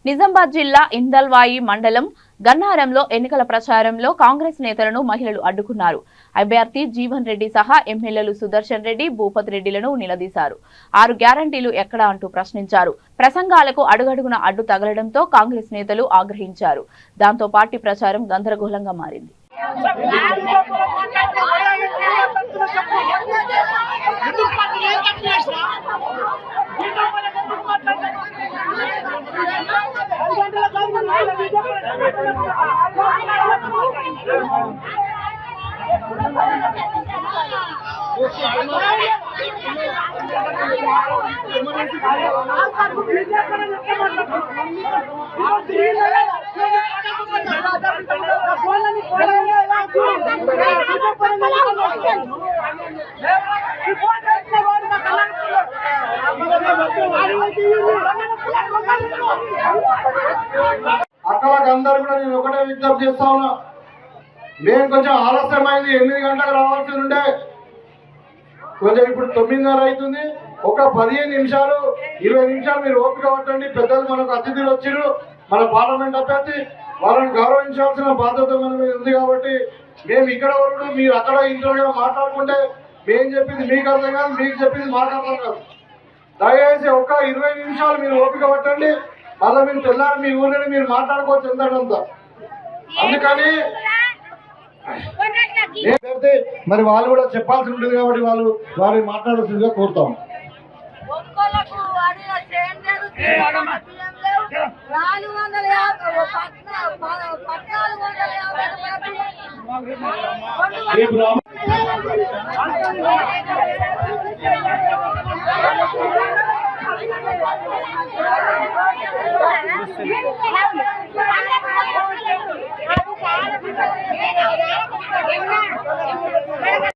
నిజామాబాద్ జిల్లా ఇందల్వాయి మండలం గన్నారంలో ఎన్నికల ప్రచారంలో కాంగ్రెస్ నేతలను మహిళలు అడ్డుకున్నారు. అభ్యర్థి జీవన్ రెడ్డి సహా ఎమ్మెల్యేలు సుదర్శన్ రెడ్డి, భూపత్ రెడ్డిలను నిలదీశారు. 6 గ్యారంటీలు ఎక్కడా అంటూ ప్రశ్నించారు. ప్రసంగాలకు అడుగడుగున అడ్డు తగలడంతో కాంగ్రెస్ నేతలు ఆగ్రహించారు. దాంతో పార్టీ ప్రచారం గందరగోళంగా మారింది. అక్కలందరూ కూడా నేను ఒకటే విజ్ఞప్తి చేస్తా ఉన్నా. నేను కొంచెం ఆలస్యమైంది, 8 గంటలకు రావాల్సి ఉండే, కొంచెం ఇప్పుడు 9:30 అవుతుంది. ఒక 15 నిమిషాలు 20 నిమిషాలు మీరు ఓపిక పట్టండి. పెద్దలు మనకు అతిథులు వచ్చిరు, మన పార్లమెంట్ అభ్యర్థి, వాళ్ళని గౌరవించాల్సిన బాధ్యత మన మీద ఉంది. కాబట్టి మేము ఇక్కడ వరకు మీరు అక్కడ ఇంట్లో మాట్లాడుకుంటే మేము చెప్పింది మీకు అర్థం కాదు, మీకు చెప్పింది మాకు అర్థం కాదు. దయచేసి ఒక 20 నిమిషాలు మీరు ఓపిక పట్టండి. మళ్ళీ మీరు తెల్లారి మీ ఊరిని మీరు మాట్లాడుకోవచ్చు ఎంతంతా. అందుకని మరి వాళ్ళు కూడా చెప్పాల్సి ఉంటుంది కాబట్టి వారిని మాట్లాడాల్సిందిగా కోరుతాం.